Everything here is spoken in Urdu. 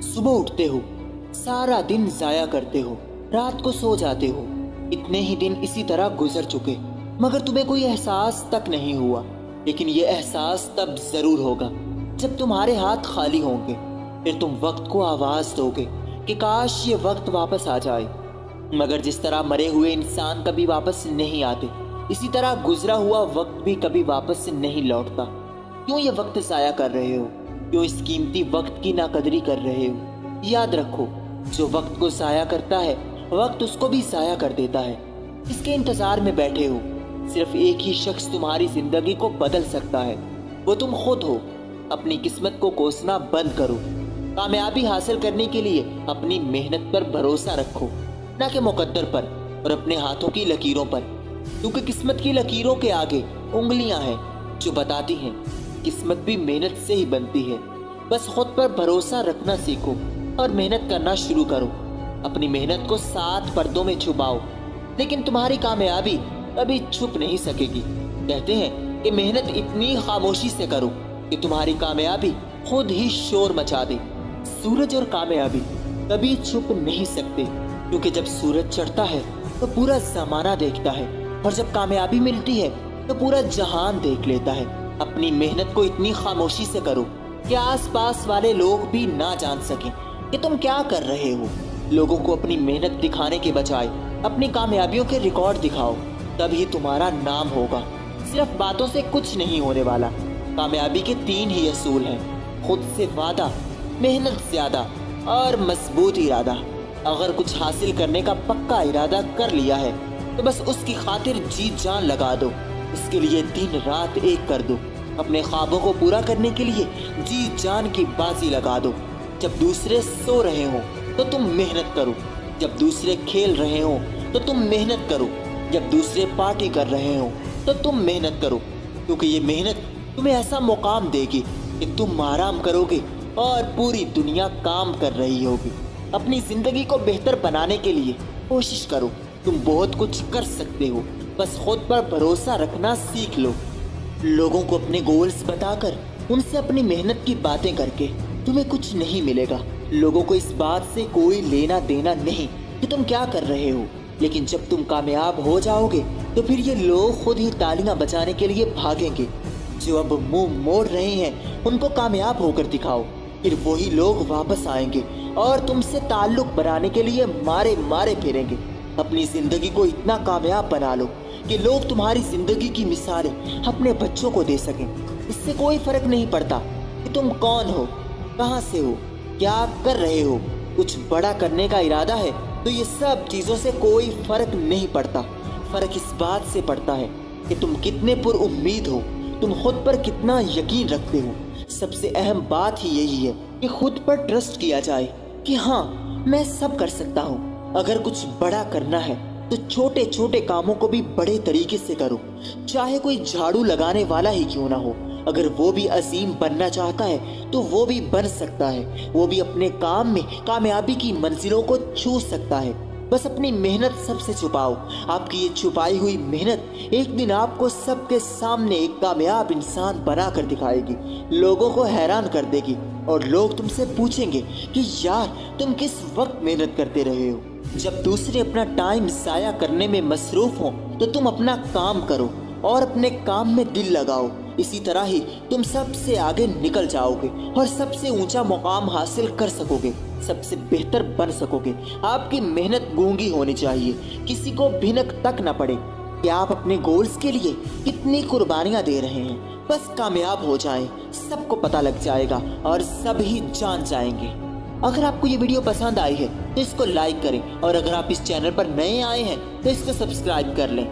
صبح اٹھتے ہو، سارا دن ضائع کرتے ہو، رات کو سو جاتے ہو۔ اتنے ہی دن اسی طرح گزر چکے مگر تمہیں کوئی احساس تک نہیں ہوا۔ لیکن یہ احساس تب ضرور ہوگا جب تمہارے ہاتھ خالی ہوں گے۔ پھر تم وقت کو آواز دو گے کہ کاش یہ وقت واپس آ جائے۔ مگر جس طرح مرے ہوئے انسان کبھی واپس نہیں آتے، اسی طرح گزرا ہوا وقت بھی کبھی واپس نہیں لوٹتا۔ کیوں یہ وقت ضائع کر رہے ہو؟ کیوں اس قیمتی وقت کی ناقدری کر رہے ہو؟ یاد رکھو، جو وقت کو ضائع کرتا ہے وقت اس کو بھی ضائع کر دیتا ہے۔ اس کے انتظار میں بیٹھے ہو، صرف ایک ہی شخص تمہاری زندگی کو بدل سکتا ہے، وہ تم خود ہو۔ اپنی قسمت کو کوسنا بند کرو۔ کامیابی حاصل کرنے کے لیے اپنی محنت پر بھروسہ رکھو، نہ کہ مقدر پر اور اپنے ہاتھوں کی لکیروں پر، کیونکہ قسمت کی لکیروں کے آگے انگلیاں ہیں جو بتاتی ہیں قسمت بھی محنت سے ہی بنتی ہے۔ بس خود پر بھروسہ رکھنا سیکھو اور محنت کرنا شروع کرو۔ اپنی محنت کو 7 پردوں میں چھپاؤ، لیکن تمہاری کامیابی کبھی چھپ نہیں سکے گی۔ کہتے ہیں کہ محنت اتنی خاموشی سے کرو کہ تمہاری کامیابی خود ہی شور مچا دے۔ سورج اور کامیابی کبھی چھپ نہیں سکتے، کیونکہ جب سورج چڑھتا ہے تو پورا زمانہ دیکھتا ہے، اور جب کامیابی ملتی ہے تو پورا جہان دیکھ لیتا ہے۔ اپنی محنت کو اتنی خاموشی سے کرو کہ آس پاس والے لوگ بھی نہ جان سکیں کہ تم کیا کر رہے ہو۔ لوگوں کو اپنی محنت دکھانے کے بجائے اپنی کامیابیوں کے ریکارڈ دکھاؤ، تبھی تمہارا نام ہوگا۔ صرف باتوں سے کچھ نہیں ہونے والا۔ کامیابی کے 3 ہی اصول ہیں: خود سے وعدہ، محنت زیادہ اور مضبوط ارادہ۔ اگر کچھ حاصل کرنے کا پکا ارادہ کر لیا ہے تو بس اس کی خاطر جی جان لگا دو، اس کے لیے دن رات ایک کر دو۔ اپنے خوابوں کو پورا کرنے کے لیے جی جان کی بازی لگا دو۔ جب دوسرے سو رہے ہوں تو تم محنت کرو، جب دوسرے کھیل رہے ہوں تو تم محنت کرو، جب دوسرے پارٹی کر رہے ہوں تو تم محنت کرو، کیونکہ یہ محنت تمہیں ایسا مقام دے گی کہ تم آرام کرو گے اور پوری دنیا کام کر رہی ہوگی۔ اپنی زندگی کو بہتر بنانے کے لیے کوشش کرو، تم بہت کچھ کر سکتے ہو، بس خود پر بھروسہ رکھنا سیکھ لو۔ لوگوں کو اپنے گولز بتا کر، ان سے اپنی محنت کی باتیں کر کے تمہیں کچھ نہیں ملے گا۔ لوگوں کو اس بات سے کوئی لینا دینا نہیں کہ تم کیا کر رہے ہو، لیکن جب تم کامیاب ہو جاؤ گے تو پھر یہ لوگ خود ہی تالیاں بجانے کے لیے بھاگیں گے۔ جو اب منہ موڑ رہے ہیں ان کو کامیاب ہو کر دکھاؤ، پھر وہی لوگ واپس آئیں گے اور تم سے تعلق بنانے کے لیے مارے مارے پھریں گے۔ اپنی زندگی کو اتنا کامیاب بنا لو کہ لوگ تمہاری زندگی کی مثالیں اپنے بچوں کو دے سکیں۔ اس سے کوئی فرق نہیں پڑتا کہ تم کون ہو، کہاں سے ہو، کیا کر رہے ہو۔ کچھ بڑا کرنے کا ارادہ ہے تو یہ سب چیزوں سے کوئی فرق نہیں پڑتا۔ فرق اس بات سے پڑتا ہے کہ تم کتنے پر امید ہو، تم خود پر کتنا یقین رکھتے ہو۔ سب سے اہم بات ہی یہی ہے کہ خود پر ٹرسٹ کیا جائے کہ ہاں میں سب کر سکتا ہوں۔ اگر کچھ بڑا کرنا ہے تو چھوٹے چھوٹے کاموں کو بھی بڑے طریقے سے کرو، چاہے کوئی جھاڑو لگانے والا ہی کیوں نہ ہو۔ اگر وہ بھی عظیم بننا چاہتا ہے تو وہ بھی بن سکتا ہے، وہ بھی اپنے کام میں کامیابی کی منزلوں کو چھو سکتا ہے۔ بس اپنی محنت سب سے چھپاؤ۔ آپ کی یہ چھپائی ہوئی محنت ایک دن آپ کو سب کے سامنے ایک کامیاب انسان بنا کر دکھائے گی، لوگوں کو حیران کر دے گی، اور لوگ تم سے پوچھیں گے کہ یار تم کس وقت محنت کرتے رہے ہو۔ جب دوسرے اپنا ٹائم ضائع کرنے میں مصروف ہوں تو تم اپنا کام کرو اور اپنے کام میں دل لگاؤ۔ اسی طرح ہی تم سب سے آگے نکل جاؤ گے اور سب سے اونچا مقام حاصل کر سکو گے، سب سے بہتر بن سکو گے۔ آپ کی محنت گونگی ہونی چاہیے، کسی کو بھنک تک نہ پڑے کہ آپ اپنے گولز کے لیے کتنی قربانیاں دے رہے ہیں۔ بس کامیاب ہو جائیں، سب کو پتہ لگ جائے گا اور سب ہی جان جائیں گے۔ اگر آپ کو یہ ویڈیو پسند آئی ہے تو اس کو لائک کریں، اور اگر آپ اس چینل پر نئے آئے ہیں تو اس کو سبسکرائب کر لیں۔